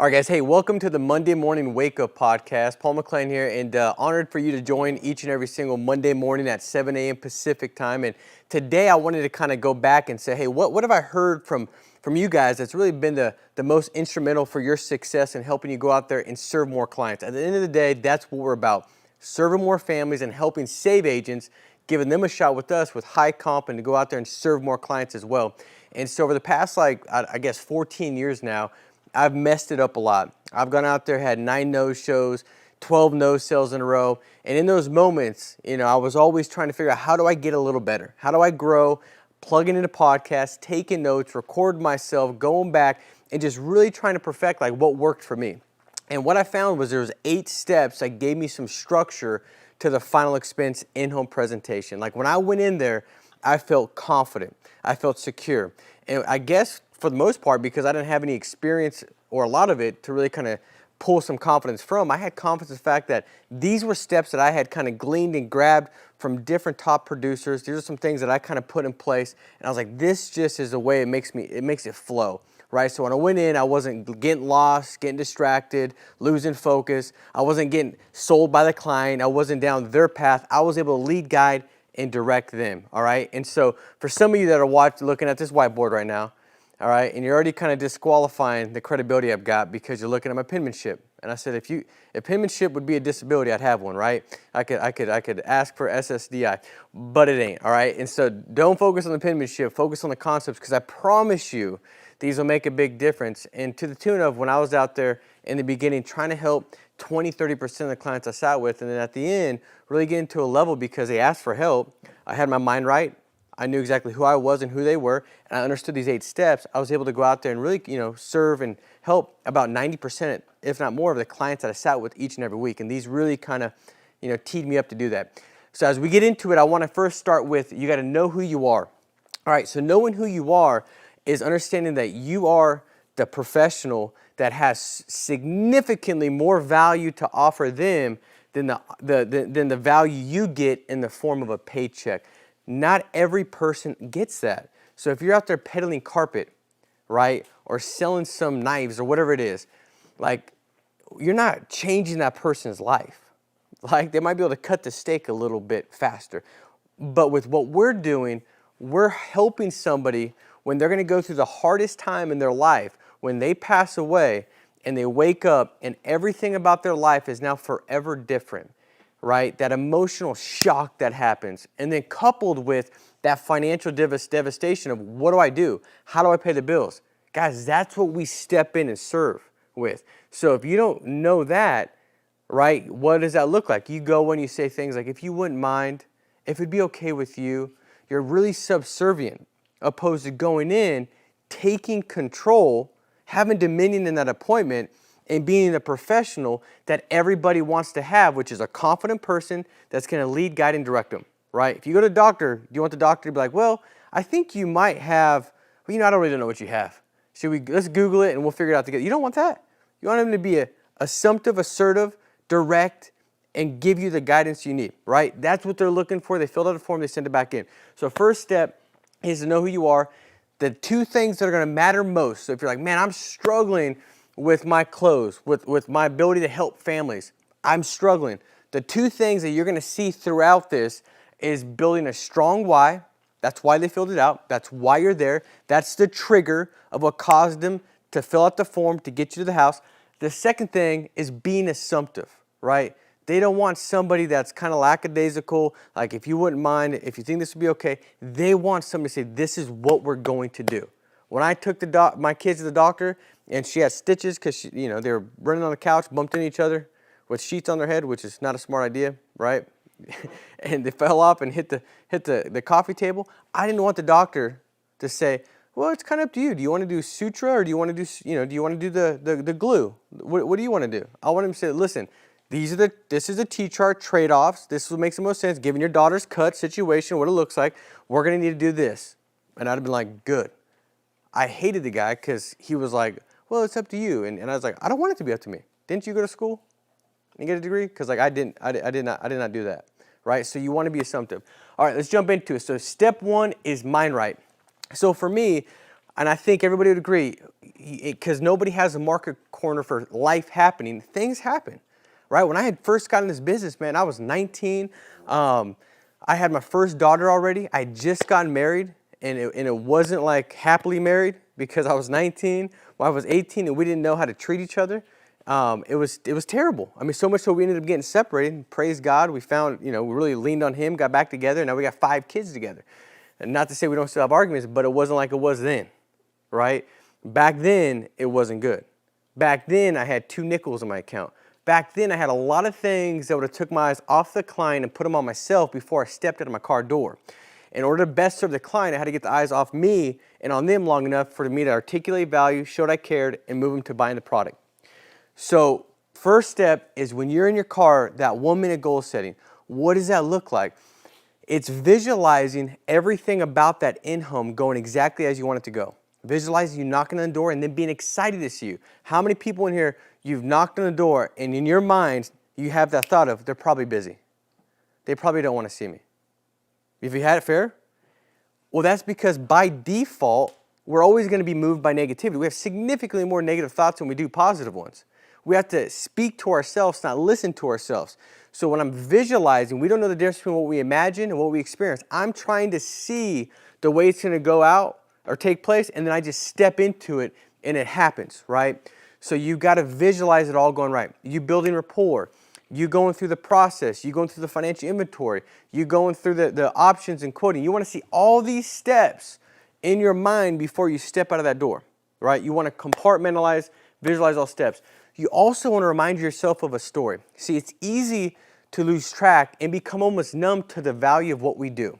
All right, guys. Hey, welcome to the Monday Morning Wake Up Podcast. Paul McClain here, and honored for you to join each and every single Monday morning at 7 a.m. Pacific time. And today I wanted to kind of go back and say, hey, what have I heard from you guys that's really been the most instrumental for your success in helping you go out there and serve more clients? At the end of the day, that's what we're about, serving more families and helping save agents, giving them a shot with us with high comp and to go out there and serve more clients as well. And so over the past, I guess 14 years now, I've messed it up a lot. I've gone out there, had 9 no-shows, 12 no-sales in a row. And in those moments, I was always trying to figure out, how do I get a little better? How do I grow? Plugging into podcasts, taking notes, record myself, going back, and just really trying to perfect what worked for me. And what I found was there was 8 steps that gave me some structure to the final expense in-home presentation. Like when I went in there, I felt confident. I felt secure. And I guess for the most part, because I didn't have any experience or a lot of it to really kind of pull some confidence from, I had confidence in the fact that these were steps that I had kind of gleaned and grabbed from different top producers. These are some things that I kind of put in place, and I was like, this just is the way it makes it flow, right? So when I went in, I wasn't getting lost, getting distracted, losing focus. I wasn't getting sold by the client. I wasn't down their path. I was able to lead, guide, and direct them, all right? And so for some of you that are looking at this whiteboard right now, all right, and you're already kind of disqualifying the credibility I've got because you're looking at my penmanship. And I said, if penmanship would be a disability, I'd have one, right? I could ask for SSDI, but it ain't, all right? And so don't focus on the penmanship, focus on the concepts, because I promise you these will make a big difference. And to the tune of when I was out there in the beginning trying to help 20-30% of the clients I sat with, and then at the end really get into a level because they asked for help, I had my mind right. I knew exactly who I was and who they were, and I understood these 8 steps. I was able to go out there and really, serve and help about 90%, if not more, of the clients that I sat with each and every week. And these really kind of, teed me up to do that. So as we get into it, I want to first start with, you got to know who you are. All right, so knowing who you are is understanding that you are the professional that has significantly more value to offer them than the value you get in the form of a paycheck. Not every person gets that. So if you're out there peddling carpet, right, or selling some knives or whatever it is, you're not changing that person's life. They might be able to cut the steak a little bit faster. But with what we're doing, we're helping somebody when they're going to go through the hardest time in their life, when they pass away and they wake up and everything about their life is now forever different. Right? That emotional shock that happens, and then coupled with that financial devastation of what do I do? How do I pay the bills? Guys, that's what we step in and serve with. So if you don't know that, right, what does that look like? You go and you say things like, if you wouldn't mind, if it'd be okay with you, you're really subservient, opposed to going in, taking control, having dominion in that appointment, and being the professional that everybody wants to have, which is a confident person that's going to lead, guide, and direct them, right? If you go to a doctor, you want the doctor to be like, well, I think you might have, I don't really know what you have. Let's Google it and we'll figure it out together. You don't want that. You want them to be assumptive, assertive, direct, and give you the guidance you need, right? That's what they're looking for. They filled out a form, they send it back in. So first step is to know who you are. The 2 things that are going to matter most. So if you're like, man, I'm struggling with my clothes, with my ability to help families, I'm struggling. The 2 things that you're going to see throughout this is building a strong why. That's why they filled it out. That's why you're there. That's the trigger of what caused them to fill out the form to get you to the house. The second thing is being assumptive, right? They don't want somebody that's kind of lackadaisical, like if you wouldn't mind, if you think this would be okay. They want somebody to say, this is what we're going to do. When I took my kids to the doctor, and she had stitches because they were running on the couch, bumped into each other with sheets on their head, which is not a smart idea, right? And they fell off and hit the coffee table. I didn't want the doctor to say, well, it's kind of up to you. Do you want to do sutura or do you want to do do you want to do the glue? What do you want to do? I want him to say, listen, this is the T-chart trade-offs. This is what makes the most sense. Given your daughter's cut situation, what it looks like, we're going to need to do this. And I'd have been like, good. I hated the guy because he was like, well, it's up to you. And I was like, I don't want it to be up to me. Didn't you go to school and get a degree? Because I did not do that, right? So you want to be assumptive. All right, let's jump into it. So step 1 is mind right. So for me, And I think everybody would agree, because nobody has a market corner for life happening. Things happen, right? When I had first got in this business, man, I was 19. I had my first daughter already. I had just gotten married, and it wasn't like happily married because I was 19. Well, I was 18, and we didn't know how to treat each other. It was terrible. I mean, so much so we ended up getting separated. Praise God, we found, we really leaned on Him, got back together, and now we got 5 kids together. And not to say we don't still have arguments, but it wasn't like it was then, right? Back then, it wasn't good. Back then, I had 2 nickels in my account. Back then, I had a lot of things that would have took my eyes off the client and put them on myself before I stepped out of my car door. In order to best serve the client, I had to get the eyes off me and on them long enough for me to articulate value, show I cared, and move them to buying the product. So first step is when you're in your car, that 1-minute goal setting. What does that look like? It's visualizing everything about that in-home going exactly as you want it to go. Visualizing you knocking on the door and then being excited to see you. How many people in here, you've knocked on the door and in your mind, you have that thought of, they're probably busy. They probably don't want to see me. Have you had it fair? Well, that's because by default, we're always going to be moved by negativity. We have significantly more negative thoughts than we do positive ones. We have to speak to ourselves, not listen to ourselves. So when I'm visualizing, we don't know the difference between what we imagine and what we experience. I'm trying to see the way it's going to go out or take place, and then I just step into it, and it happens, right? So you got to visualize it all going right. You building rapport. You going through the process. You going through the financial inventory. You going through the options and quoting. You want to see all these steps in your mind before you step out of that door, right? You want to compartmentalize, visualize all steps. You also want to remind yourself of a story. See, it's easy to lose track and become almost numb to the value of what we do,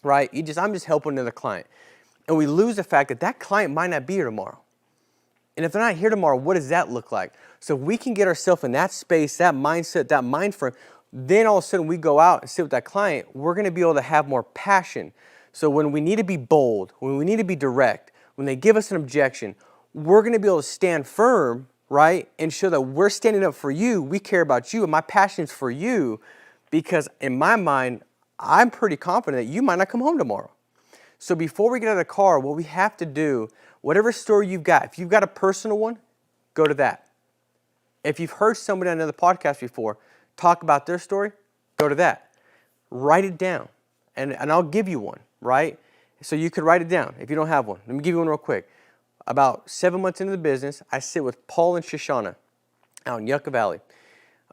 right? I'm just helping another client. And we lose the fact that that client might not be here tomorrow. And if they're not here tomorrow, what does that look like? So if we can get ourselves in that space, that mindset, that mind frame, then all of a sudden we go out and sit with that client, we're going to be able to have more passion. So when we need to be bold, when we need to be direct, when they give us an objection, we're going to be able to stand firm, right? And show that we're standing up for you, we care about you, and my passion's for you, because in my mind, I'm pretty confident that you might not come home tomorrow. So before we get out of the car, what we have to do, whatever story you've got, if you've got a personal one, go to that. If you've heard somebody on another podcast before talk about their story, go to that. Write it down, and I'll give you one, right? So you could write it down if you don't have one. Let me give you one real quick. About 7 months into the business, I sit with Paul and Shoshana out in Yucca Valley.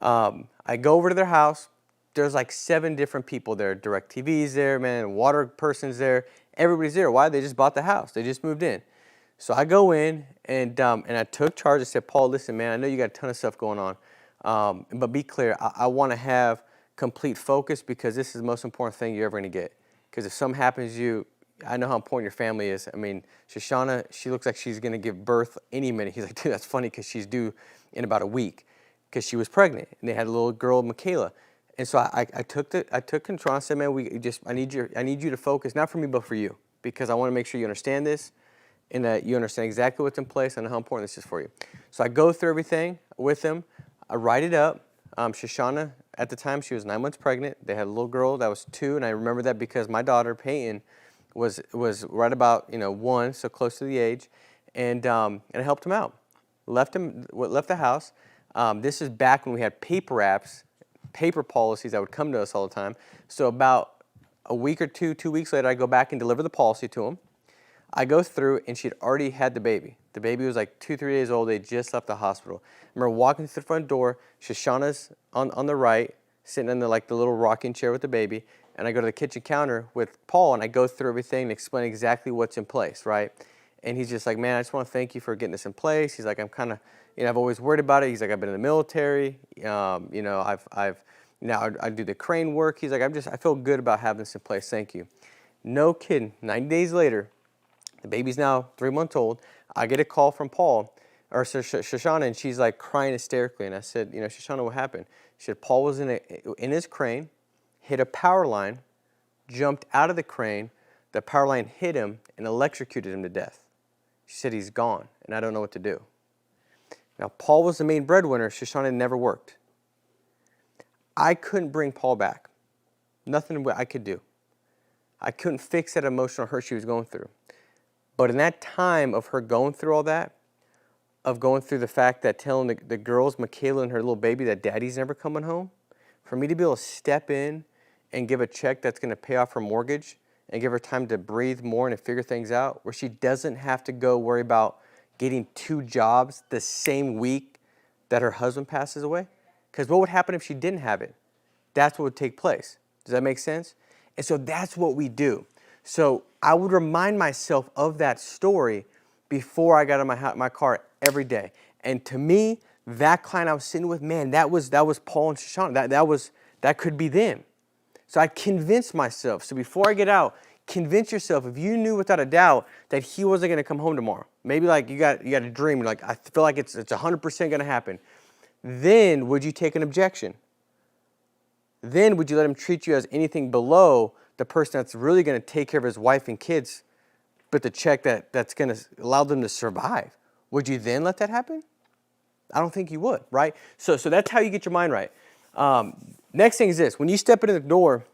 I go over to their house. There's like 7 different people there. DirecTV's there, man. Water person's there. Everybody's there. Why? They just bought the house. They just moved in. So I go in and I took charge. I said, Paul, listen, man, I know you got a ton of stuff going on, but be clear. I want to have complete focus because this is the most important thing you're ever going to get. Because if something happens to you, I know how important your family is. I mean, Shoshana, she looks like she's going to give birth any minute. He's like, dude, that's funny because she's due in about a week because she was pregnant. And they had a little girl, Michaela. And so I took control. I said, man, I need you to focus, not for me, but for you, because I want to make sure you understand this and that you understand exactly what's in place and how important this is for you. So I go through everything with them. I write it up. Shoshana, at the time, she was 9 months pregnant. They had a little girl that was 2, and I remember that because my daughter, Peyton, was right about 1, so close to the age, and I helped him out. Left the house. This is back when we had paper apps, paper policies that would come to us all the time. So about a week or 2 weeks later, I go back and deliver the policy to him. I go through, and she'd already had the baby. The baby was like 2-3 days old. They just left the hospital. I remember walking through the front door. Shoshana's on the right, sitting in the little rocking chair with the baby. And I go to the kitchen counter with Paul, and I go through everything and explain exactly what's in place, right? And he's just like, man, I just want to thank you for getting this in place. He's like, I'm kind of, I've always worried about it. He's like, I've been in the military. I do the crane work. He's like, I feel good about having this in place. Thank you. No kidding. 90 days later, the baby's now 3 months old. I get a call from Paul, or Shoshana, and she's like crying hysterically. And I said, Shoshana, what happened? She said, Paul was in his crane, hit a power line, jumped out of the crane. The power line hit him and electrocuted him to death. She said, he's gone, and I don't know what to do. Now, Paul was the main breadwinner. Shoshana never worked. I couldn't bring Paul back. Nothing I could do. I couldn't fix that emotional hurt she was going through. But in that time of her going through all that, of going through the fact that telling the girls, Michaela and her little baby, that daddy's never coming home, for me to be able to step in and give a check that's going to pay off her mortgage and give her time to breathe more and to figure things out, where she doesn't have to go worry about getting 2 jobs the same week that her husband passes away. Because what would happen if she didn't have it? That's what would take place. Does that make sense? And so that's what we do. So I would remind myself of that story before I got in my car every day. And to me, that client I was sitting with, man, that was Paul and Shoshana. That could be them. So I convinced myself. So before I get out, convince yourself, if you knew without a doubt that he wasn't going to come home tomorrow, maybe like you got a dream, you're like, I feel like it's 100% going to happen, then would you take an objection? Then would you let him treat you as anything below the person that's really going to take care of his wife and kids, but the check that's going to allow them to survive? Would you then let that happen? I don't think you would, right? So that's how you get your mind right. Next thing is this. When you step into the door,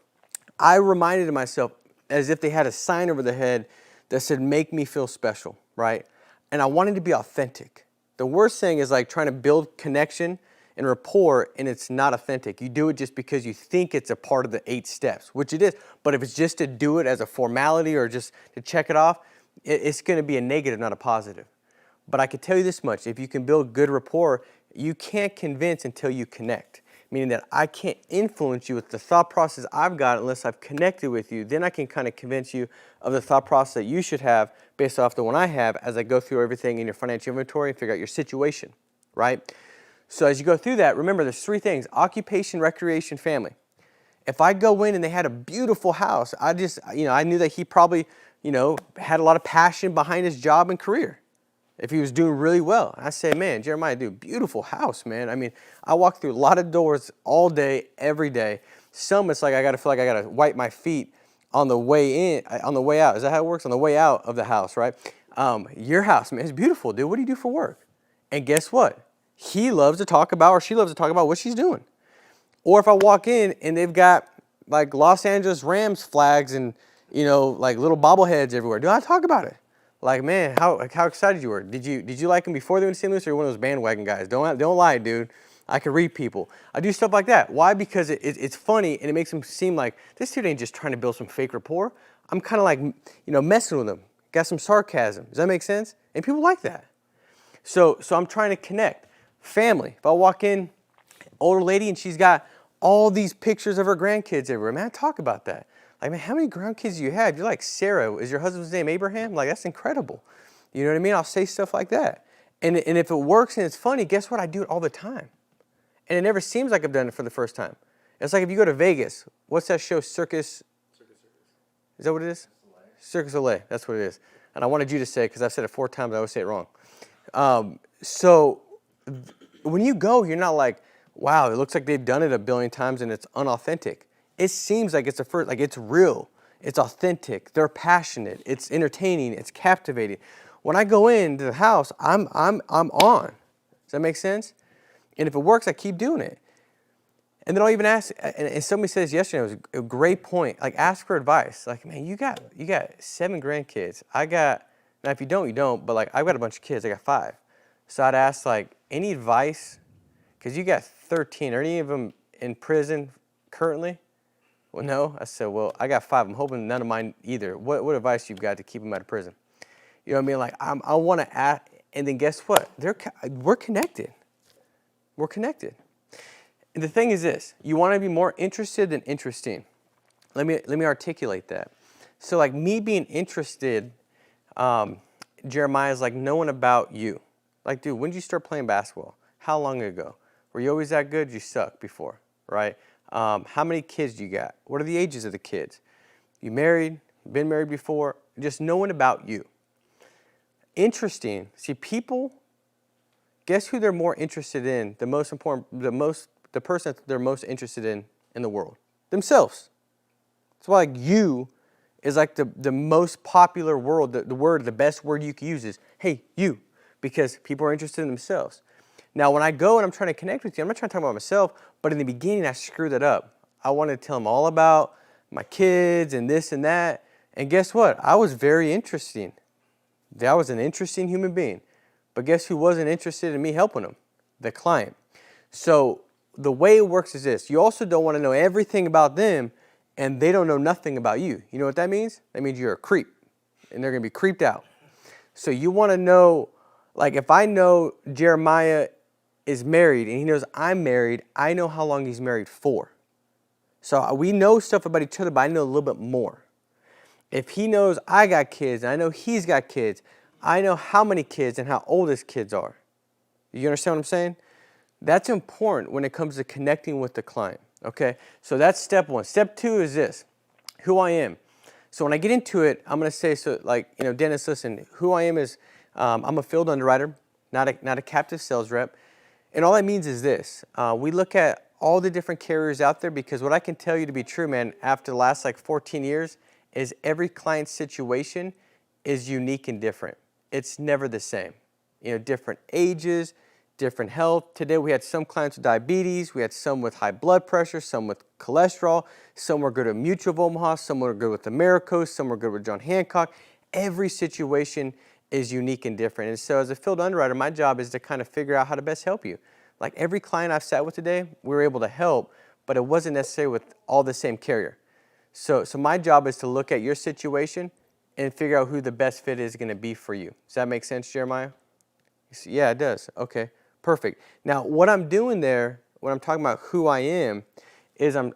I reminded myself as if they had a sign over their head that said, make me feel special, right? And I wanted to be authentic. The worst thing is like trying to build connection and rapport and it's not authentic. You do it just because you think it's a part of the 8 steps, which it is. But if it's just to do it as a formality or just to check it off, it's going to be a negative, not a positive. But I can tell you this much. If you can build good rapport, you can't convince until you connect. Meaning that I can't influence you with the thought process I've got unless I've connected with you. Then I can kind of convince you of the thought process that you should have based off the one I have as I go through everything in your financial inventory and figure out your situation, right? So as you go through that, remember there's 3 things: occupation, recreation, family. If I go in and they had a beautiful house, I knew that he probably, had a lot of passion behind his job and career. If he was doing really well. I say, man, Jeremiah, dude, beautiful house, man. I mean, I walk through a lot of doors all day, every day. Some it's like I gotta feel like I gotta wipe my feet on the way in, on the way out. Is that how it works? On the way out of the house, right? Your house, man, it's beautiful, dude. What do you do for work? And guess what? He loves to talk about, or she loves to talk about what she's doing. Or if I walk in and they've got like Los Angeles Rams flags and, like little bobbleheads everywhere, do I talk about it? Like, man, how excited you were. Did you like them before they went to St. Louis, or one of those bandwagon guys? Don't lie, dude. I can read people. I do stuff like that. Why? Because it's funny and it makes them seem like this dude ain't just trying to build some fake rapport. I'm kind of like, messing with them. Got some sarcasm. Does that make sense? And people like that. So I'm trying to connect. Family. If I walk in, older lady, and she's got all these pictures of her grandkids everywhere, man, I talk about that. Like, man, how many grandkids do you have? You're like Sarah. Is your husband's name Abraham? Like, that's incredible. You know what I mean? I'll say stuff like that. And if it works and it's funny, guess what? I do it all the time. And it never seems like I've done it for the first time. It's like if you go to Vegas, what's that show, Circus? Is that what it is? Circus Soleil. That's what it is. And I wanted you to say it because I've said it 4 times. I always say it wrong. So when you go, you're not like, wow, it looks like they've done it a billion times and it's unauthentic. It seems like it's real, it's authentic, they're passionate, it's entertaining, it's captivating. When I go into the house, I'm on. Does that make sense? And if it works, I keep doing it. And then I'll even ask, and somebody says yesterday, it was a great point, like ask for advice. Like, man, you got 7 grandkids. Now if you don't, you don't, but like I've got a bunch of kids, I got 5. So I'd ask like, any advice? Because you got 13, are any of them in prison currently? Well, no. I said, well, I got 5. I'm hoping none of mine either. What advice you've got to keep them out of prison? You know what I mean? Like, I want to ask, and then guess what? We're connected. We're connected. And the thing is this. You want to be more interested than interesting. Let me articulate that. So, like, me being interested, Jeremiah's like knowing about you. Like, dude, when did you start playing basketball? How long ago? Were you always that good? You sucked before, right? How many kids do you got? What are the ages of the kids? You married? Been married before? Just knowing about you. Interesting. See, people, guess who they're more interested in? The person that they're most interested in the world? Themselves. That's why like you is like the most popular word, the best word you can use is, hey, you, because people are interested in themselves. Now, when I go and I'm trying to connect with you, I'm not trying to talk about myself, but in the beginning, I screwed that up. I wanted to tell them all about my kids and this and that. And guess what? I was very interesting. That was an interesting human being. But guess who wasn't interested in me helping them? The client. So the way it works is this. You also don't want to know everything about them and they don't know nothing about you. You know what that means? That means you're a creep and they're going to be creeped out. So you want to know, like if I know Jeremiah is married and he knows I'm married, I know how long he's married for. So we know stuff about each other, but I know a little bit more. If he knows I got kids and I know he's got kids, I know how many kids and how old his kids are. You understand what I'm saying? That's important when it comes to connecting with the client, okay? So that's step one. Step two is this, who I am. So when I get into it, I'm going to say, so like, you know, Dennis, listen, who I am is I'm a field underwriter, not a captive sales rep. And all that means is this. We look at all the different carriers out there because what I can tell you to be true, man, after the last like 14 years is every client situation is unique and different. It's never the same. You know, different ages, different health. Today we had some clients with diabetes, we had some with high blood pressure, some with cholesterol, some were good with Mutual of Omaha, some were good with Americo, some were good with John Hancock. Every situation is unique and different. And so as a field underwriter, my job is to kind of figure out how to best help you. Like every client I've sat with today, we were able to help, but it wasn't necessarily with all the same carrier. So my job is to look at your situation and figure out who the best fit is going to be for you. Does that make sense, Jeremiah? Yeah, it does. Okay. Perfect. Now, what I'm doing there, when I'm talking about who I am, is I'm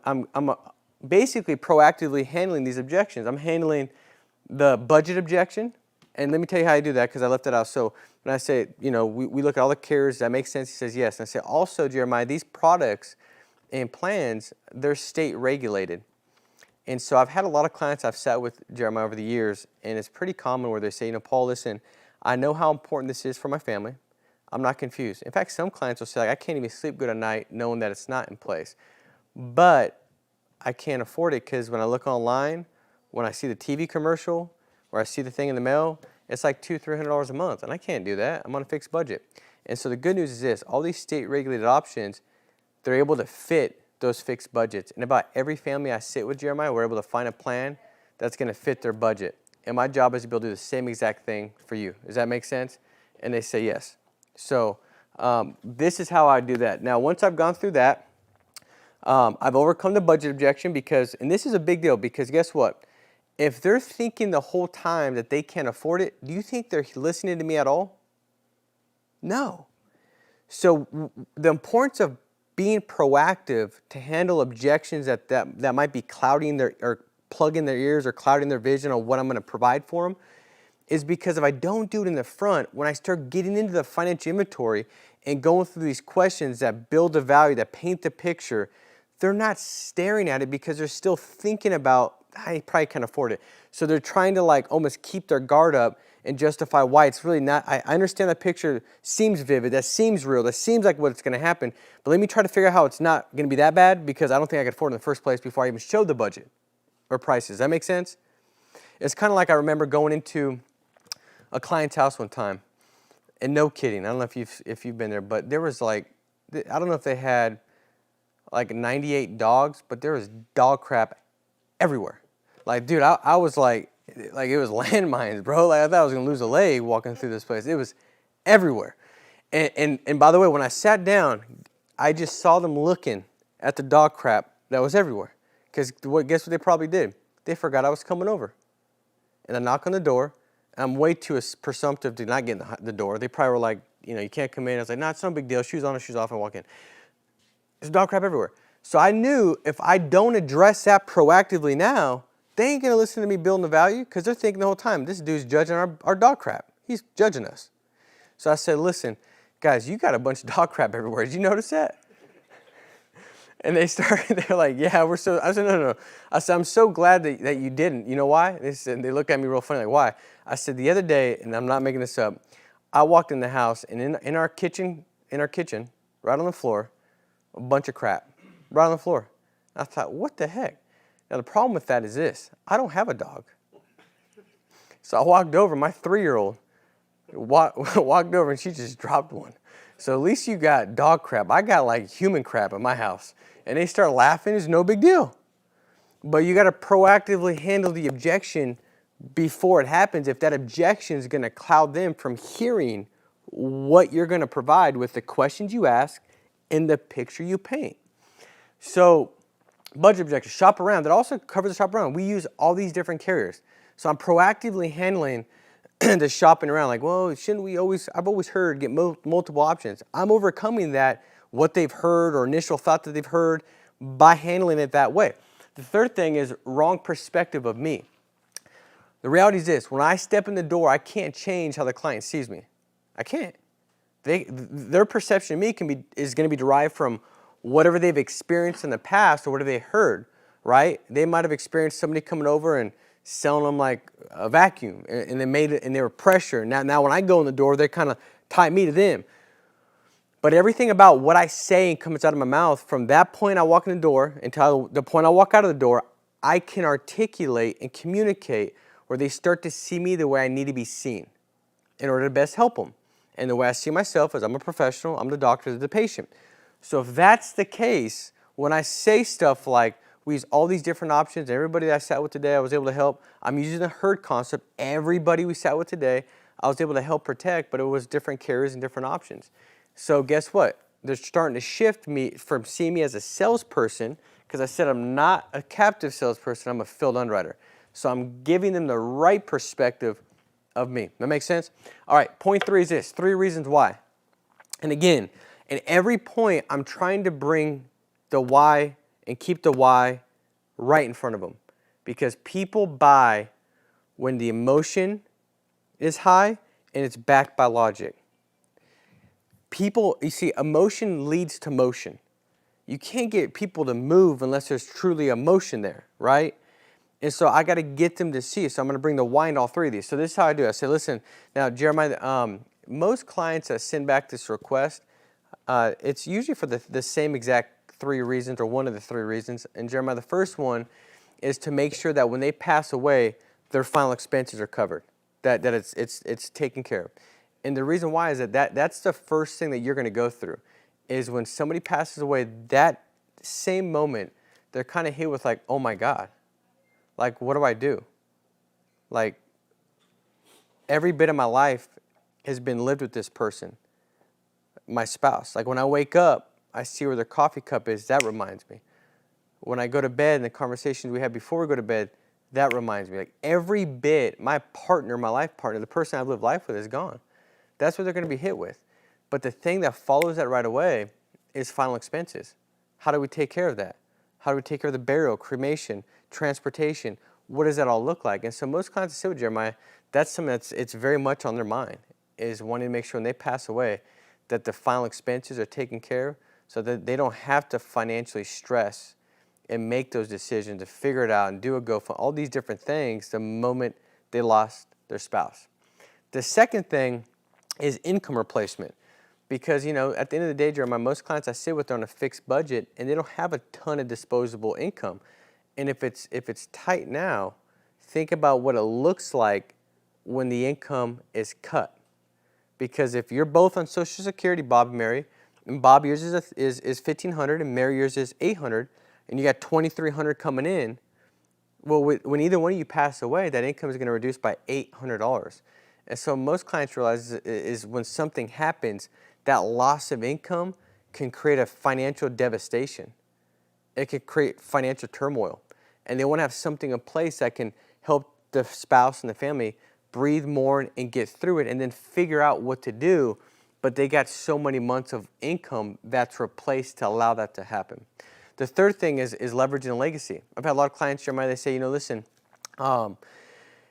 basically proactively handling these objections. I'm handling the budget objection, and let me tell you how I do that because I left it out. So when I say, you know, we look at all the carriers, that makes sense? He says yes. And I say, also, Jeremiah, these products and plans, they're state regulated. And so I've had a lot of clients I've sat with, Jeremiah, over the years, and it's pretty common where they say, you know, Paul, listen, I know how important this is for my family. I'm not confused. In fact, some clients will say, like, I can't even sleep good at night knowing that it's not in place. But I can't afford it because when I look online, when I see the TV commercial, or I see the thing in the mail, it's like $200, $300 a month. And I can't do that. I'm on a fixed budget. And so the good news is this. All these state-regulated options, they're able to fit those fixed budgets. And about every family I sit with, Jeremiah, we're able to find a plan that's going to fit their budget. And my job is to be able to do the same exact thing for you. Does that make sense? And they say yes. So this is how I do that. Now, once I've gone through that, I've overcome the budget objection because, and this is a big deal because guess what? If they're thinking the whole time that they can't afford it, do you think they're listening to me at all? No. So the importance of being proactive to handle objections that might be clouding their, or plugging their ears or clouding their vision on what I'm going to provide for them is because if I don't do it in the front, when I start getting into the financial inventory and going through these questions that build the value, that paint the picture, they're not staring at it because they're still thinking about, I probably can't afford it. So they're trying to like almost keep their guard up and justify why it's really not. I understand that picture seems vivid, that seems real, that seems like what's going to happen, but let me try to figure out how it's not going to be that bad because I don't think I could afford it in the first place before I even showed the budget or prices. Does that make sense? It's kind of like I remember going into a client's house one time, and no kidding, I don't know if you've been there, but there was like, I don't know if they had like 98 dogs, but there was dog crap everywhere. Like, dude, I was like it was landmines, bro. Like I thought I was gonna lose a leg walking through this place. It was everywhere. And by the way, when I sat down, I just saw them looking at the dog crap that was everywhere. Because guess what they probably did? They forgot I was coming over. And I knock on the door. I'm way too presumptive to not get in the door. They probably were like, you know, you can't come in. I was like, no, it's no big deal. Shoes on or shoes off, and walk in. There's dog crap everywhere. So I knew if I don't address that proactively now, they ain't going to listen to me building the value because they're thinking the whole time, this dude's judging our dog crap. He's judging us. So I said, listen, guys, you got a bunch of dog crap everywhere. Did you notice that? And they're like, yeah, we're so, I said, no. I said, I'm so glad that you didn't. You know why? They look at me real funny, like, why? I said, the other day, and I'm not making this up, I walked in the house, and in our kitchen, right on the floor, a bunch of crap, right on the floor. I thought, what the heck? Now, the problem with that is this. I don't have a dog. So I walked over, my 3-year-old walked over, and she just dropped one. So at least you got dog crap. I got like human crap at my house. And they start laughing. It's no big deal. But you got to proactively handle the objection before it happens if that objection is going to cloud them from hearing what you're going to provide with the questions you ask and the picture you paint. So budget objections, shop around. That also covers the shop around. We use all these different carriers. So I'm proactively handling the shopping around. Like, well, shouldn't we always, I've always heard get multiple options. I'm overcoming that, what they've heard or initial thought that they've heard by handling it that way. The third thing is wrong perspective of me. The reality is this: when I step in the door, I can't change how the client sees me. I can't. Their perception of me is going to be derived from whatever they've experienced in the past or whatever they heard, right? They might have experienced somebody coming over and selling them like a vacuum, and they were pressure. Now when I go in the door, they kind of tie me to them. But everything about what I say and comes out of my mouth from that point I walk in the door until the point I walk out of the door, I can articulate and communicate where they start to see me the way I need to be seen in order to best help them. And the way I see myself is I'm a professional, I'm the doctor, they're the patient. So if that's the case, when I say stuff like, we use all these different options, everybody that I sat with today, I was able to help. I'm using the herd concept. Everybody we sat with today, I was able to help protect, but it was different carriers and different options. So guess what? They're starting to shift me from seeing me as a salesperson, because I said I'm not a captive salesperson, I'm a field underwriter. So I'm giving them the right perspective of me. That makes sense? All right, point 3 is this: 3 reasons why. And again, in every point, I'm trying to bring the why and keep the why right in front of them. Because people buy when the emotion is high and it's backed by logic. People, you see, emotion leads to motion. You can't get people to move unless there's truly emotion there, right? And so I got to get them to see. So I'm going to bring the why in all 3 of these. So this is how I do it. I say, listen, now Jeremiah, most clients that send back this request, it's usually for the same exact 3 reasons, or one of the 3 reasons. And Jeremiah, the first one is to make sure that when they pass away, their final expenses are covered, that it's taken care of. And the reason why is that's the first thing that you're going to go through, is when somebody passes away, that same moment, they're kind of hit with like, oh my God, like, what do I do? Like, every bit of my life has been lived with this person, my spouse. Like, when I wake up, I see where their coffee cup is. That reminds me. When I go to bed and the conversations we had before we go to bed, that reminds me. Like, every bit, my partner, my life partner, the person I've lived life with is gone. That's what they're going to be hit with. But the thing that follows that right away is final expenses. How do we take care of that? How do we take care of the burial, cremation, transportation? What does that all look like? And so most clients that sit with Jeremiah, that's something it's very much on their mind, is wanting to make sure when they pass away that the final expenses are taken care of, so that they don't have to financially stress and make those decisions to figure it out and do a GoFundMe, all these different things the moment they lost their spouse. The second thing is income replacement. Because, you know, at the end of the day, Jeremiah, most clients I sit with are on a fixed budget and they don't have a ton of disposable income. And if it's tight now, think about what it looks like when the income is cut. Because if you're both on Social Security, Bob and Mary, and Bob, yours is $1,500 and Mary, yours is $800, and you got $2,300 coming in, well, when either one of you pass away, that income is going to reduce by $800. And so most clients realize is when something happens, that loss of income can create a financial devastation. It can create financial turmoil. And they want to have something in place that can help the spouse and the family breathe more and get through it and then figure out what to do. But they got so many months of income that's replaced to allow that to happen. The third thing is leveraging a legacy. I've had a lot of clients, Jeremiah, they say, you know, listen,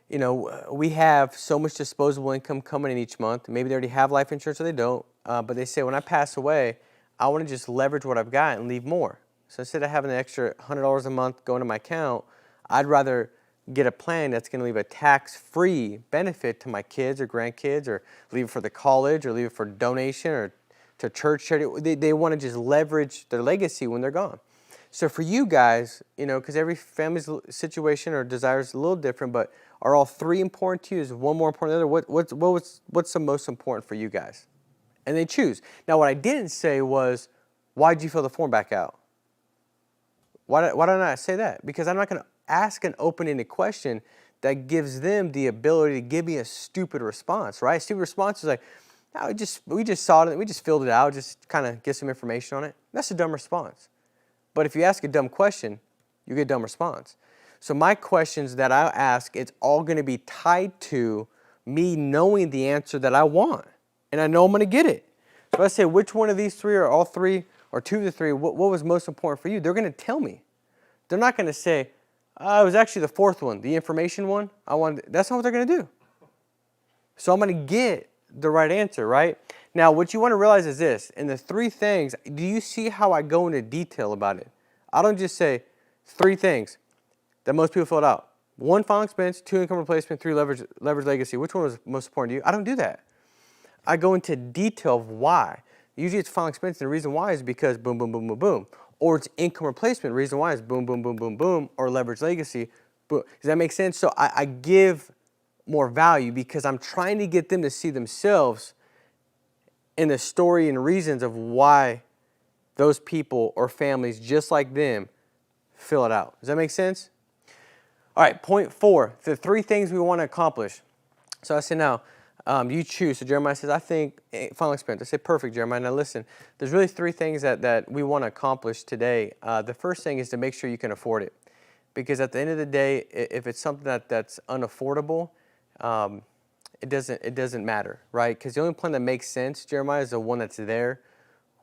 you know, we have so much disposable income coming in each month. Maybe they already have life insurance or they don't. But they say, when I pass away, I want to just leverage what I've got and leave more. So instead of having an extra $100 a month going to my account, I'd rather get a plan that's going to leave a tax-free benefit to my kids or grandkids, or leave it for the college, or leave it for donation or to church charity. They want to just leverage their legacy when they're gone. So for you guys, you know, because every family's situation or desire is a little different, but are all 3 important to you? Is one more important than the other? What's the most important for you guys? And they choose. Now, what I didn't say was, why did you fill the form back out? Why did I not say that? Because I'm not going to ask an open-ended question that gives them the ability to give me a stupid response, right? Stupid response is like, oh, we just saw it, we just filled it out, just kind of get some information on it. That's a dumb response. But if you ask a dumb question, you get a dumb response. So my questions that I ask, it's all going to be tied to me knowing the answer that I want. And I know I'm going to get it. So if I say, which one of these three or all three or two of the three, what was most important for you? They're going to tell me. They're not going to say, it was actually the fourth one, the information one. That's not what they're going to do. So I'm going to get the right answer, right? Now, what you want to realize is this. In the three things, do you see how I go into detail about it? I don't just say three things that most people filled out. 1, final expense, 2, income replacement, 3, leverage legacy. Which one was most important to you? I don't do that. I go into detail of why. Usually it's final expense, and the reason why is because boom, boom, boom, boom, boom. Or it's income replacement. The reason why is boom, boom, boom, boom, boom. Or leverage legacy. Boom. Does that make sense? So I give more value because I'm trying to get them to see themselves in the story and reasons of why those people or families just like them fill it out. Does that make sense? All right, point 4, the 3 things we want to accomplish. So I say now, you choose. So Jeremiah says, I think final expense. I say, perfect, Jeremiah. Now listen, there's really 3 things that we want to accomplish today. The first thing is to make sure you can afford it. Because at the end of the day, if it's something that's unaffordable, it doesn't matter, right? Because the only plan that makes sense, Jeremiah, is the one that's there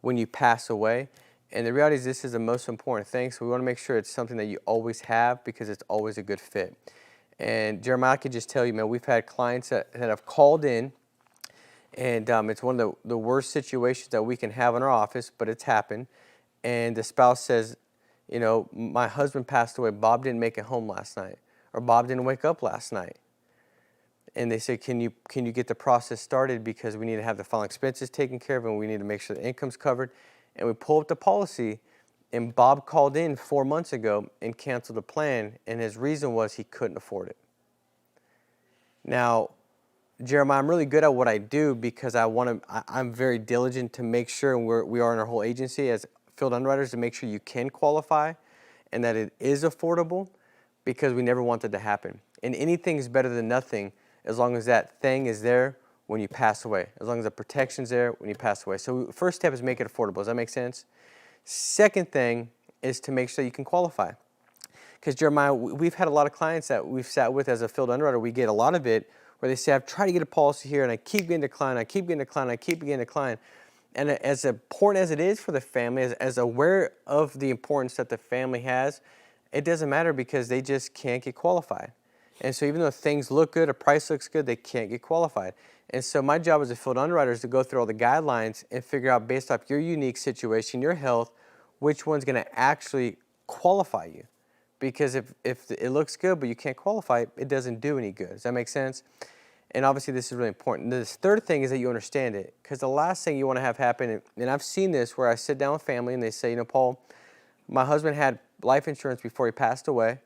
when you pass away. And the reality is this is the most important thing, so we want to make sure it's something that you always have because it's always a good fit. And Jeremiah, I could just tell you, man, we've had clients that have called in, and it's one of the worst situations that we can have in our office, but it's happened. And the spouse says, you know, my husband passed away, Bob didn't make it home last night, or Bob didn't wake up last night. And they say, can you get the process started because we need to have the final expenses taken care of and we need to make sure the income's covered. And we pull up the policy, and Bob called in 4 months ago and canceled the plan, and his reason was he couldn't afford it. Now, Jeremiah, I'm really good at what I do because I'm very diligent to make sure, and we are in our whole agency as field underwriters, to make sure you can qualify and that it is affordable because we never want that to happen. And anything is better than nothing as long as that thing is there when you pass away, as long as the protection's there when you pass away. So first step is make it affordable. Does that make sense? Second thing is to make sure you can qualify. Because Jeremiah, we've had a lot of clients that we've sat with as a field underwriter. We get a lot of it where they say, I've tried to get a policy here and I keep getting declined, I keep getting declined, I keep getting declined. And as important as it is for the family, as aware of the importance that the family has, it doesn't matter because they just can't get qualified. And so even though things look good, a price looks good, they can't get qualified. And so my job as a field underwriter is to go through all the guidelines and figure out based off your unique situation, your health, which one's going to actually qualify you. Because if it looks good but you can't qualify, it doesn't do any good. Does that make sense? And obviously this is really important. The third thing is that you understand it. Because the last thing you want to have happen, and I've seen this where I sit down with family and they say, you know, Paul, my husband had life insurance before he passed away.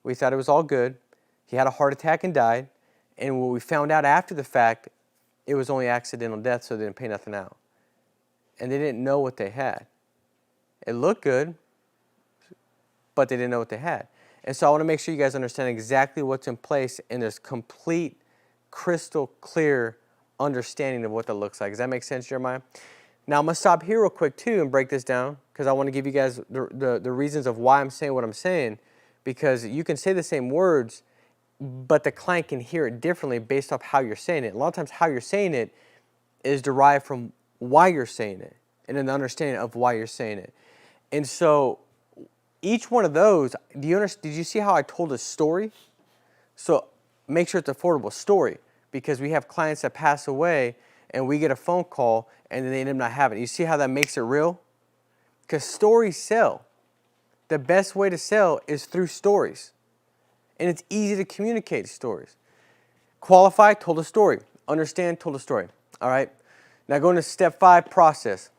We thought it was all good. He had a heart attack and died. And what we found out after the fact, it was only accidental death, so they didn't pay nothing out. And they didn't know what they had. It looked good, but they didn't know what they had. And so I want to make sure you guys understand exactly what's in place, and there's complete, crystal clear understanding of what that looks like. Does that make sense, Jeremiah? Now I'm going to stop here real quick too and break this down because I want to give you guys the reasons of why I'm saying what I'm saying, because you can say the same words, but the client can hear it differently based off how you're saying it. A lot of times how you're saying it is derived from why you're saying it and an understanding of why you're saying it. And so each one of those, did you see how I told a story? So make sure it's an affordable story because we have clients that pass away and we get a phone call and then they end up not having it. You see how that makes it real? Because stories sell. The best way to sell is through stories. And it's easy to communicate stories. Qualify, told a story. Understand, told a story. All right? Now going to step 5, process.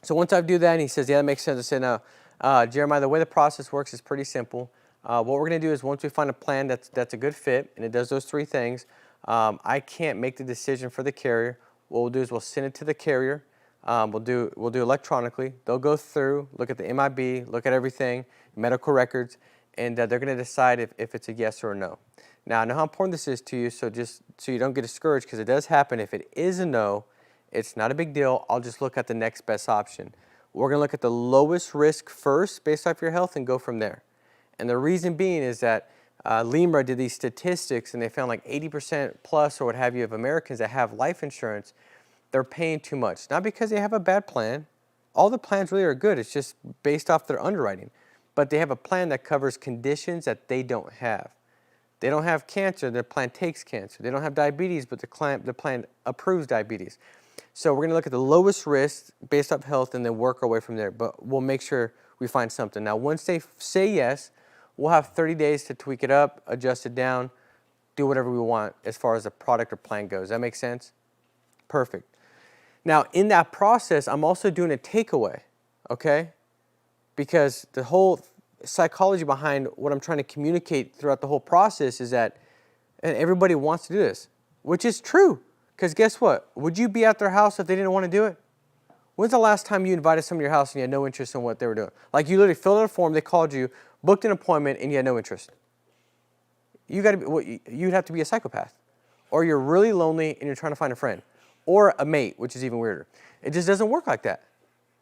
So once I do that and he says, yeah, that makes sense. I said, now, Jeremiah, the way the process works is pretty simple. What we're going to do is once we find a plan that's a good fit and it does those 3 things, I can't make the decision for the carrier. What we'll do is we'll send it to the carrier. We'll do electronically. They'll go through, look at the MIB, look at everything, medical records, and they're going to decide if it's a yes or a no. Now, I know how important this is to you, so just so you don't get discouraged, because it does happen. If it is a no, it's not a big deal. I'll just look at the next best option. We're going to look at the lowest risk first based off your health and go from there. And the reason being is that Limra did these statistics, and they found like 80% plus or what have you of Americans that have life insurance, they're paying too much. Not because they have a bad plan. All the plans really are good. It's just based off their underwriting. But they have a plan that covers conditions that they don't have. They don't have cancer, their plan takes cancer. They don't have diabetes, but the plan approves diabetes. So we're going to look at the lowest risk based off health and then work our way from there. But we'll make sure we find something. Now, once they say yes, we'll have 30 days to tweak it up, adjust it down, do whatever we want as far as the product or plan goes. That makes sense? Perfect. Now, in that process, I'm also doing a takeaway, okay? Because the whole psychology behind what I'm trying to communicate throughout the whole process is that, and everybody wants to do this, which is true. Because guess what? Would you be at their house if they didn't want to do it? When's the last time you invited someone to your house and you had no interest in what they were doing? Like you literally filled out a form, they called you, booked an appointment, and you had no interest. You'd have to be a psychopath. Or you're really lonely and you're trying to find a friend. Or a mate, which is even weirder. It just doesn't work like that,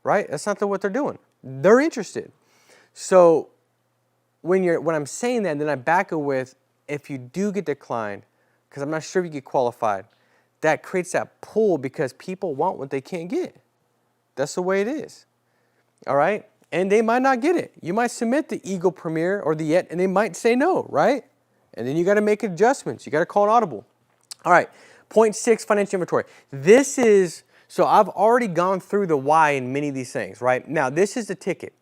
right? That's not what they're doing. They're interested. So when I'm saying that, and then I back it with, if you do get declined, because I'm not sure if you get qualified, that creates that pull because people want what they can't get. That's the way it is. All right? And they might not get it. You might submit the Eagle Premier or the Yet, and they might say no, right? And then you got to make adjustments. You got to call an audible. All right. Point 6, financial inventory. This is, so I've already gone through the why in many of these things, right? Now, this is the ticket.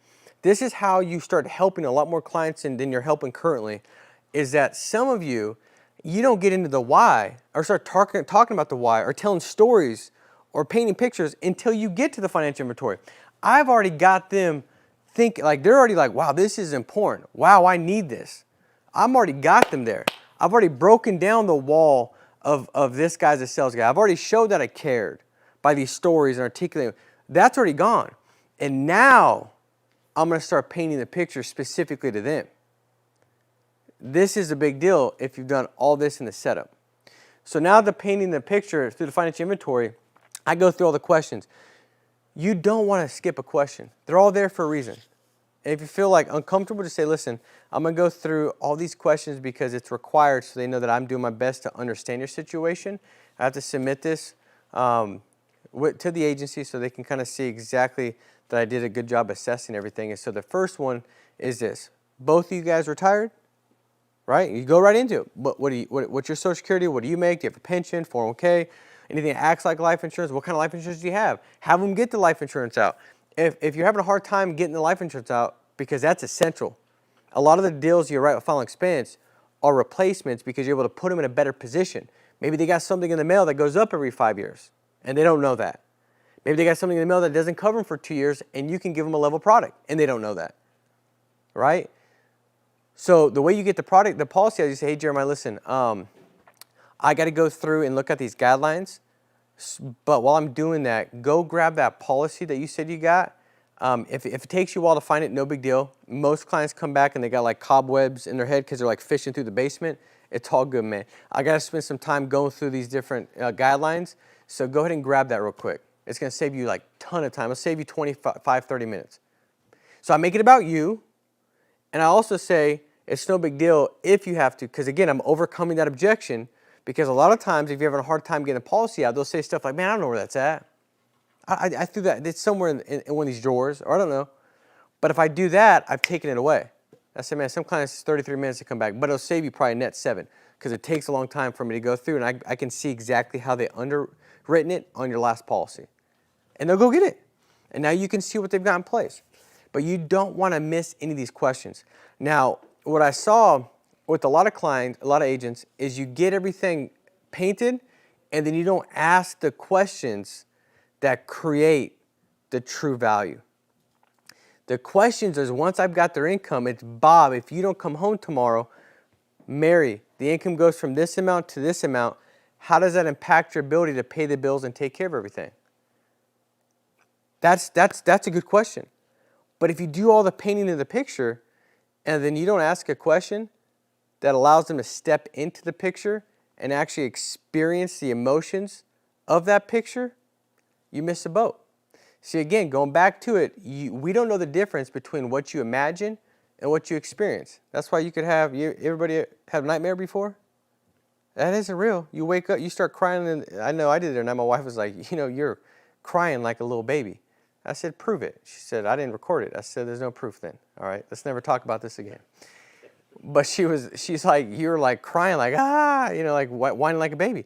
This is how you start helping a lot more clients than you're helping currently, is that some of you don't get into the why or start talking about the why or telling stories or painting pictures until you get to the financial inventory. I've already got them thinking, like they're already like, wow, this is important. Wow, I need this. I'm already got them there. I've already broken down the wall of this guy's a sales guy. I've already showed that I cared by these stories and articulating. That's already gone. And now I'm going to start painting the picture specifically to them. This is a big deal if you've done all this in the setup. So now the painting the picture through the financial inventory, I go through all the questions. You don't want to skip a question. They're all there for a reason. And if you feel like uncomfortable, just say, listen, I'm going to go through all these questions because it's required so they know that I'm doing my best to understand your situation. I have to submit this to the agency so they can kind of see exactly that I did a good job assessing everything. And so the first one is this. Both of you guys retired, right? You go right into it. What's your Social Security? What do you make? Do you have a pension, 401k? Anything that acts like life insurance? What kind of life insurance do you have? Have them get the life insurance out. If you're having a hard time getting the life insurance out, because that's essential. A lot of the deals you write with Final Expense are replacements because you're able to put them in a better position. Maybe they got something in the mail that goes up every 5 years, and they don't know that. Maybe they got something in the mail that doesn't cover them for 2 years, and you can give them a level product, and they don't know that, right? So the way you get the policy, is you say, hey, Jeremiah, listen, I got to go through and look at these guidelines. But while I'm doing that, go grab that policy that you said you got. If it takes you a while to find it, no big deal. Most clients come back and they got like cobwebs in their head because they're like fishing through the basement. It's all good, man. I got to spend some time going through these different guidelines. So go ahead and grab that real quick. It's going to save you like a ton of time. It'll save you 25, 30 minutes. So I make it about you. And I also say it's no big deal if you have to, because again, I'm overcoming that objection. Because a lot of times, if you're having a hard time getting a policy out, they'll say stuff like, man, I don't know where that's at. I threw that. It's somewhere in one of these drawers, or I don't know. But if I do that, I've taken it away. I said, man, some clients, 33 minutes to come back, but it'll save you probably net 7 because it takes a long time for me to go through, and I can see exactly how they underwritten it on your last policy. And they'll go get it. And now you can see what they've got in place. But you don't want to miss any of these questions. Now, what I saw with a lot of clients, a lot of agents, is you get everything painted and then you don't ask the questions that create the true value. The questions is once I've got their income, it's Bob, if you don't come home tomorrow, Mary, the income goes from this amount to this amount. How does that impact your ability to pay the bills and take care of everything? That's a good question. But if you do all the painting of the picture, and then you don't ask a question that allows them to step into the picture and actually experience the emotions of that picture, you miss a boat. See, again, going back to it, we don't know the difference between what you imagine and what you experience. That's why you could have, everybody have a nightmare before? That isn't real. You wake up, you start crying, and I know I did it, and my wife was like, you're crying like a little baby. I said, prove it. She said, I didn't record it. I said, there's no proof then. All right, let's never talk about this again. But she's like, you're like crying like, like whining like a baby,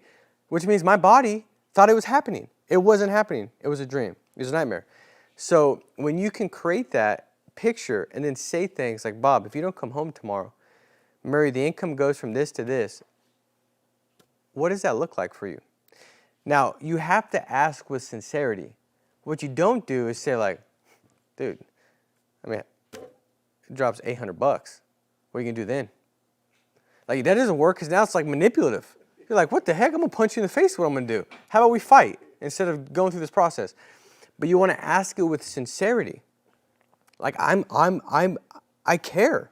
which means my body thought it was happening. It wasn't happening. It was a dream. It was a nightmare. So when you can create that picture and then say things like, Bob, if you don't come home tomorrow, Murray, the income goes from this to this. What does that look like for you? Now, you have to ask with sincerity. What you don't do is say like, dude, it drops $800. What are you going to do then? Like, that doesn't work because now it's like manipulative. You're like, what the heck? I'm going to punch you in the face. What I'm going to do? How about we fight instead of going through this process? But you want to ask it with sincerity. Like, I care.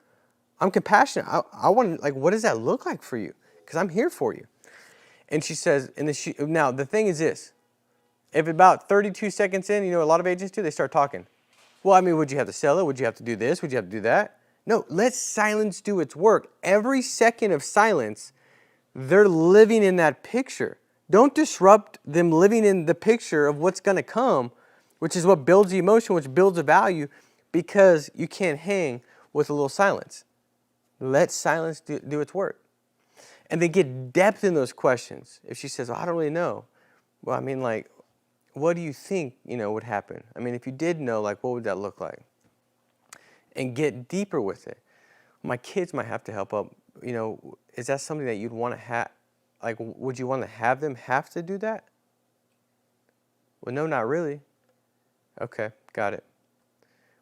I'm compassionate. I want to, like, what does that look like for you? Because I'm here for you. And she says, now the thing is this. If about 32 seconds in, a lot of agents do, they start talking. Well, would you have to sell it? Would you have to do this? Would you have to do that? No, let silence do its work. Every second of silence, they're living in that picture. Don't disrupt them living in the picture of what's going to come, which is what builds the emotion, which builds the value, because you can't hang with a little silence. Let silence do its work. And then get depth in those questions. If she says, well, I don't really know. Well, what do you think, would happen? If you did know, like, what would that look like? And get deeper with it. My kids might have to help out. Is that something that you'd want to have? Like, would you want to have them have to do that? Well, no, not really. Okay, got it.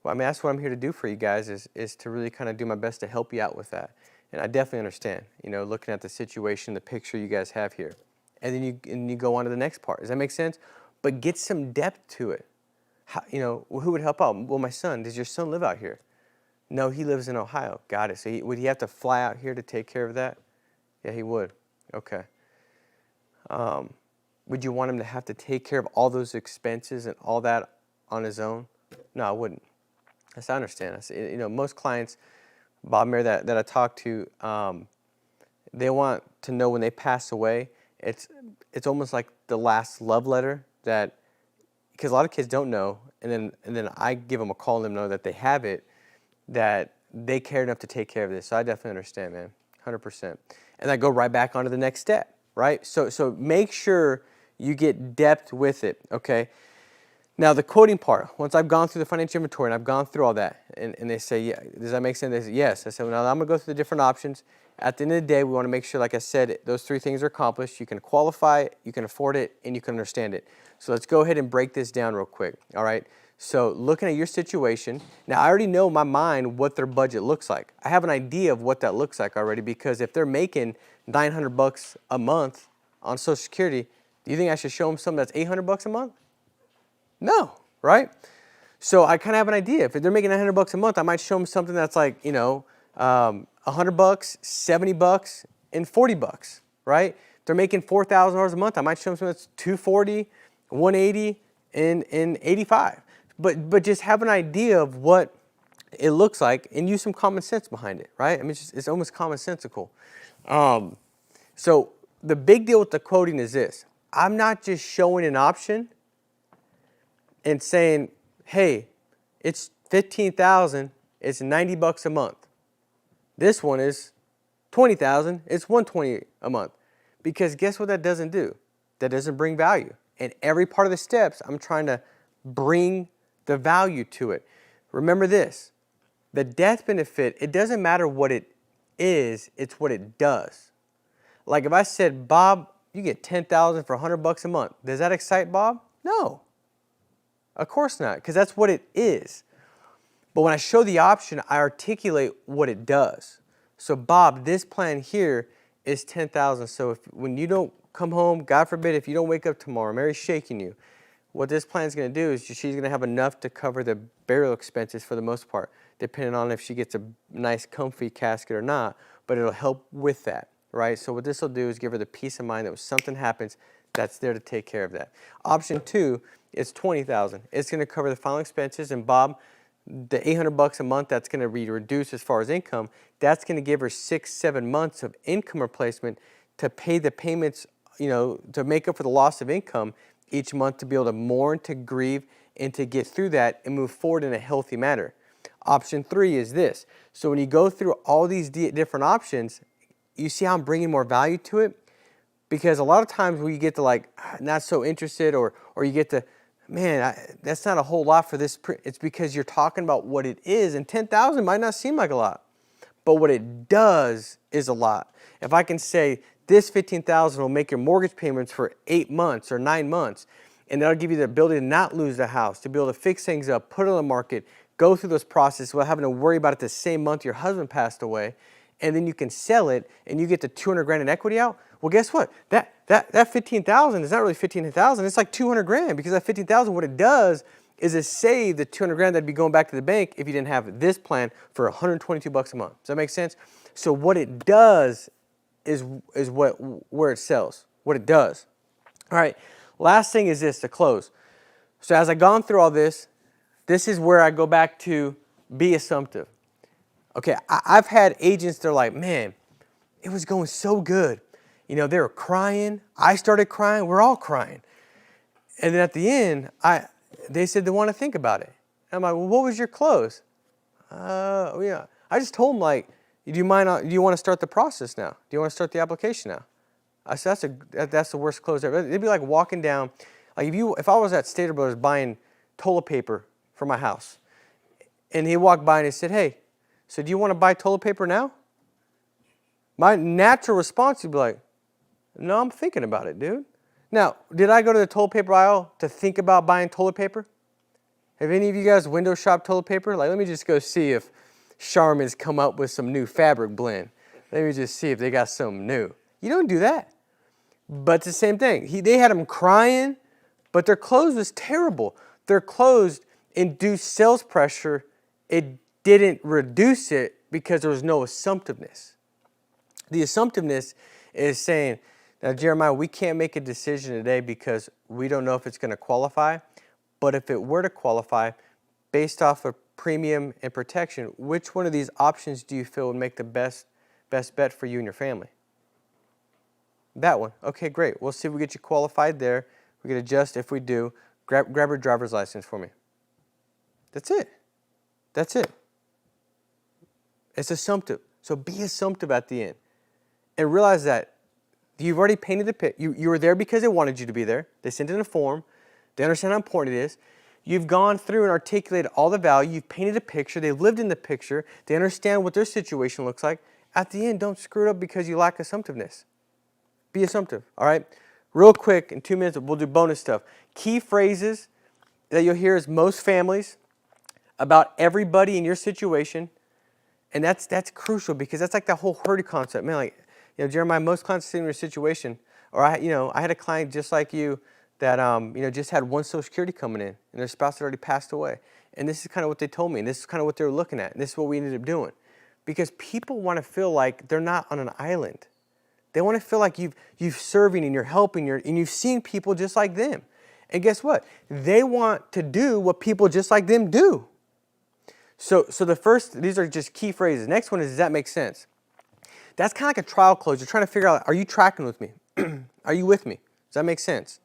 Well, that's what I'm here to do for you guys is to really kind of do my best to help you out with that. And I definitely understand, looking at the situation, the picture you guys have here. And then you go on to the next part. Does that make sense? But get some depth to it. Who would help out? Well, my son. Does your son live out here? No, he lives in Ohio. Got it. So would he have to fly out here to take care of that? Yeah, he would. Okay. Would you want him to have to take care of all those expenses and all that on his own? No, I wouldn't. Yes, I understand. I say, most clients, Bob Mayer, that I talk to, they want to know when they pass away. It's almost like the last love letter that, because a lot of kids don't know, and then I give them a call and let them know that they have it, that they care enough to take care of this. So I definitely understand, man, 100%. And I go right back onto the next step, right? So make sure you get depth with it, okay? Now, the quoting part, once I've gone through the financial inventory and I've gone through all that, and they say, yeah, does that make sense? They say, yes. I said, well, now I'm going to go through the different options. At the end of the day, we want to make sure, like I said, those three things are accomplished. You can qualify it, you can afford it, and you can understand it. So let's go ahead and break this down real quick, all right? So looking at your situation, now I already know in my mind what their budget looks like. I have an idea of what that looks like already, because if they're making $900 a month on Social Security, do you think I should show them something that's $800 a month? No, right? So I kind of have an idea. If they're making $900 a month, I might show them something that's like, $100, $70, and $40, right? If they're making $4,000 a month, I might show them something that's $240, $180, and $85. But just have an idea of what it looks like and use some common sense behind it, right? It's almost commonsensical. So the big deal with the quoting is this. I'm not just showing an option and saying, hey, it's $15,000, it's $90 a month. This one is $20,000, it's $120 a month. Because guess what that doesn't do? That doesn't bring value. And every part of the steps, I'm trying to bring the value to it. Remember this, the death benefit, it doesn't matter what it is, it's what it does. Like if I said, Bob, you get $10,000 for $100 a month. Does that excite Bob? No. Of course not, because that's what it is. But when I show the option, I articulate what it does. So Bob, this plan here is $10,000. So when you don't come home, God forbid, if you don't wake up tomorrow, Mary's shaking you, what this plan is going to do is she's going to have enough to cover the burial expenses for the most part, depending on if she gets a nice comfy casket or not, but it'll help with that, right? So what this will do is give her the peace of mind that when something happens, that's there to take care of that. Option 2 is $20,000. It's going to cover the final expenses, and Bob, the $800 a month that's going to be reduced as far as income, that's going to give her 6-7 months of income replacement to pay the payments, to make up for the loss of income each month, to be able to mourn, to grieve, and to get through that and move forward in a healthy manner. Option 3 is this. So when you go through all these different options, you see how I'm bringing more value to it? Because a lot of times when you get to like, not so interested, or you get to, man, that's not a whole lot for this. It's because you're talking about what it is, and 10,000 might not seem like a lot, but what it does is a lot. If I can say this 15,000 will make your mortgage payments for 8 months or 9 months, and that'll give you the ability to not lose the house, to be able to fix things up, put it on the market, go through those processes without having to worry about it the same month your husband passed away, and then you can sell it and you get the 200 grand in equity out. Well, guess what? That 15,000 is not really 15,000. It's like 200 grand, because that 15,000, what it does is it save the 200 grand that'd be going back to the bank if you didn't have this plan for 122 bucks a month. Does that make sense? So what it does is where it sells. What it does. All right. Last thing is this, to close. So as I've gone through all this, this is where I go back to be assumptive. Okay, I've had agents that are like, man, it was going so good. They were crying. I started crying. We're all crying. And then at the end, they said they want to think about it. And I'm like, well, what was your close? Yeah. I just told them, like, do you want to start the process now? Do you want to start the application now? I said, that's the worst close ever. It'd be like walking down, like if I was at Stater Brothers buying toilet paper for my house, and he walked by and he said, hey, so do you want to buy toilet paper now? My natural response would be like, no, I'm thinking about it, dude. Now, did I go to the toilet paper aisle to think about buying toilet paper? Have any of you guys window shop toilet paper? Like, let me just go see if Charmin's come up with some new fabric blend. Let me just see if they got something new. You don't do that. But it's the same thing. They had them crying, but their clothes was terrible. Their clothes induced sales pressure. It didn't reduce it because there was no assumptiveness. The assumptiveness is saying, now, Jeremiah, we can't make a decision today because we don't know if it's going to qualify. But if it were to qualify, based off of premium and protection, which one of these options do you feel would make the best bet for you and your family? That one. Okay, great. We'll see if we get you qualified there. We can adjust. If we do, grab your driver's license for me. That's it. That's it. It's assumptive. So be assumptive at the end. And realize that you've already painted the picture. You were there because they wanted you to be there. They sent in a form. They understand how important it is. You've gone through and articulated all the value. You've painted a picture. They've lived in the picture. They understand what their situation looks like. At the end, don't screw it up because you lack assumptiveness. Be assumptive, all right? Real quick, in 2 minutes, we'll do bonus stuff. Key phrases that you'll hear is most families, about everybody in your situation. And that's crucial, because that's like the whole herd concept. Man, like, Jeremiah, most clients in your situation, or I had a client just like you that, just had one Social Security coming in, and their spouse had already passed away. And this is kind of what they told me, and this is kind of what they were looking at, and this is what we ended up doing. Because people want to feel like they're not on an island. They want to feel like you've serving and you're helping, and you've seen people just like them. And guess what? They want to do what people just like them do. So the first, these are just key phrases. Next one is, does that make sense? That's kind of like a trial close. You're trying to figure out, are you tracking with me? Are you with me? Does that make sense?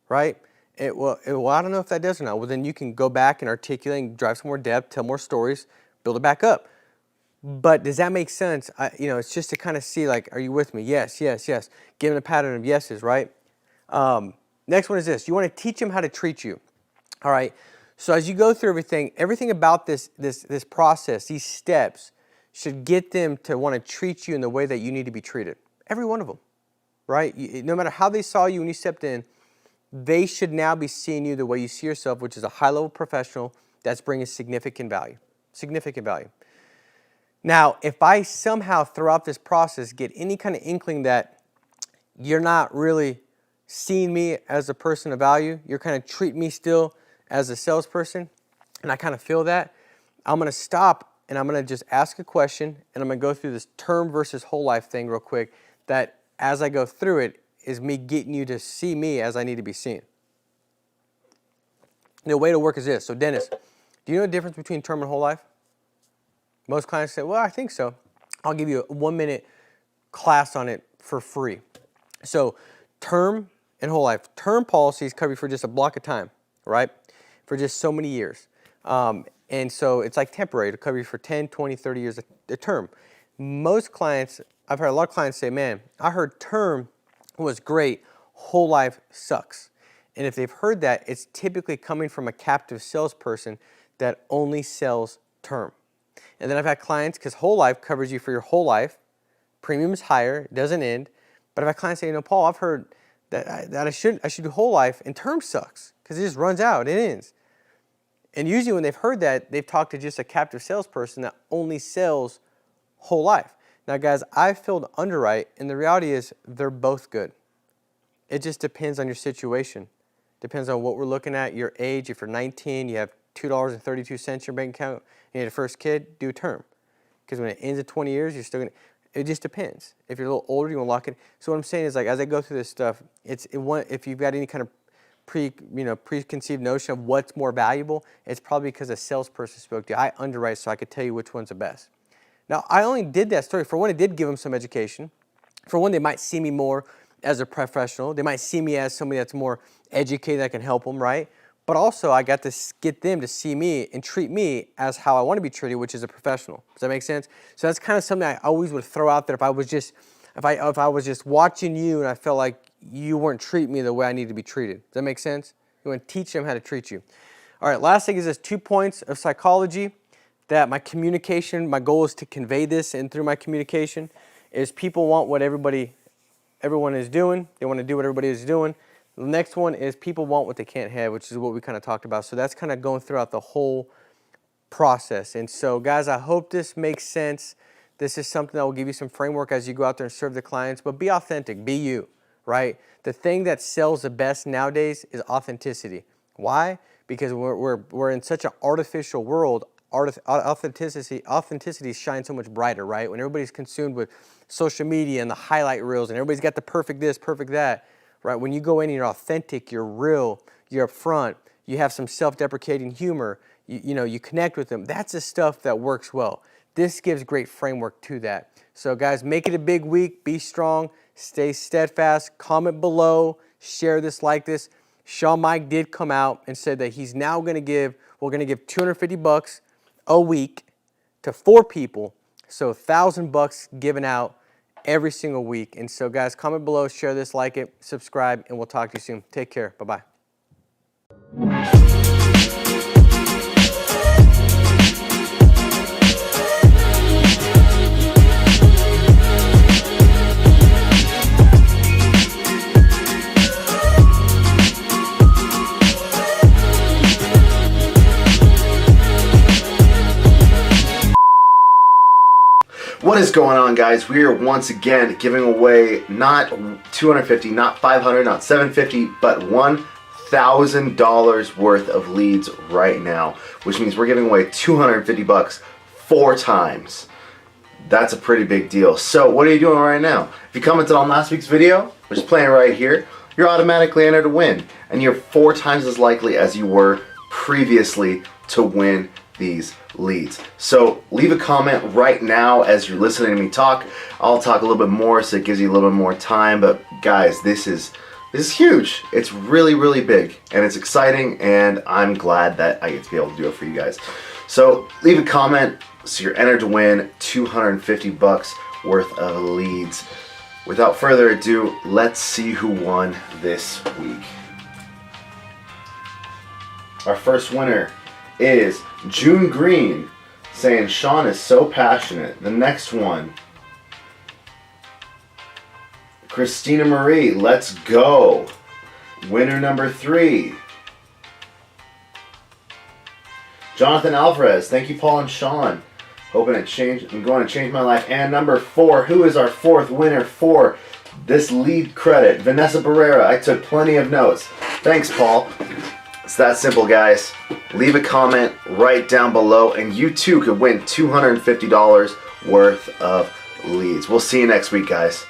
Right? Well, I don't know if that does or not. Well, then you can go back and articulate and drive some more depth, tell more stories, build it back up. But does that make sense? It's just to kind of see, like, are you with me? Yes, yes, yes. Give them a pattern of yeses, right? Next one is this. You want to teach them how to treat you. All right? So as you go through everything about this process, these steps, should get them to want to treat you in the way that you need to be treated. Every one of them, right? No matter how they saw you when you stepped in, they should now be seeing you the way you see yourself, which is a high-level professional that's bringing significant value. Significant value. Now, if I somehow throughout this process get any kind of inkling that you're not really seeing me as a person of value. You're kind of treating me still as a salesperson, and I kind of feel that. I'm going to stop and I'm going to just ask a question, and I'm going to go through this term versus whole life thing real quick, that as I go through it is me getting you to see me as I need to be seen. The way to work is this. So Dennis, do you know the difference between term and whole life? Most clients say, well, I think so. I'll give you a 1-minute class on it for free. So term and whole life. Term policies cover you for just a block of time, right? For just so many years. And so it's like temporary. It'll cover you for 10, 20, 30 years a term. Most clients, I've heard a lot of clients say, man, I heard term was great, whole life sucks. And if they've heard that, it's typically coming from a captive salesperson that only sells term. And then I've had clients, because whole life covers you for your whole life, premium is higher, it doesn't end. But I've had clients say, Paul, I've heard that I should do whole life, and term sucks because it just runs out, it ends. And usually when they've heard that, they've talked to just a captive salesperson that only sells whole life. Now guys, I've filled underwrite, and the reality is they're both good. It just depends on your situation. Depends on what we're looking at, your age. If you're 19, you have $2.32 in your bank account, you need a first kid, do a term. Because when it ends at 20 years, you're still going to, it just depends. If you're a little older, you want to lock it. So what I'm saying is, like, as I go through this stuff, if you've got any kind of preconceived notion of what's more valuable, it's probably because a salesperson spoke to you. I underwrite so I could tell you which one's the best. Now, I only did that story. For one, it did give them some education. For one, they might see me more as a professional. They might see me as somebody that's more educated that can help them, right? But also, I got to get them to see me and treat me as how I want to be treated, which is a professional. Does that make sense? So that's kind of something I always would throw out there if I was just watching you and I felt like you weren't treating me the way I need to be treated. Does that make sense? You want to teach them how to treat you. All right, last thing is this 2 points of psychology that my communication, my goal is to convey this, and through my communication is people want what everyone is doing. They want to do what everybody is doing. The next one is people want what they can't have, which is what we kind of talked about. So that's kind of going throughout the whole process. And so, guys, I hope this makes sense. This is something that will give you some framework as you go out there and serve the clients. But be authentic. Be you, right? The thing that sells the best nowadays is authenticity. Why? Because we're in such an artificial world. Authenticity shines so much brighter, right? When everybody's consumed with social media and the highlight reels, and everybody's got the perfect this, perfect that. Right? When you go in and you're authentic, you're real, you're upfront, you have some self-deprecating humor, you connect with them. That's the stuff that works well. This gives great framework to that. So guys, make it a big week. Be strong. Stay steadfast. Comment below. Share this, like this. Shawn Mike did come out and said that he's now we're going to give $250 a week to 4 people. So $1,000 given out every single week. And so guys, comment below, share this, like it, subscribe, and we'll talk to you soon. Take care. Bye-bye. What is going on, guys? We are once again giving away not $250, not $500, not $750, but $1,000 worth of leads right now, which means we're giving away $250 4 times. That's a pretty big deal. So what are you doing right now? If you commented on last week's video, which is playing right here, you're automatically entered to win, and you're 4 times as likely as you were previously to win these leads. So leave a comment right now as you're listening to me talk. I'll talk a little bit more so it gives you a little bit more time, but guys, this is huge. It's really big, and it's exciting, and I'm glad that I get to be able to do it for you guys. So leave a comment so you're entered to win $250 worth of leads. Without further ado, let's see who won this week. Our first winner is June Green, saying Shawn is so passionate. The next one, Christina Marie, let's go. Winner number 3. Jonathan Alvarez, thank you, Paul and Shawn. I'm going to change my life. And number 4, who is our 4th winner for this lead credit. Vanessa Barrera, I took plenty of notes. Thanks, Paul. It's that simple, guys. Leave a comment right down below, and you too could win $250 worth of leads. We'll see you next week, guys.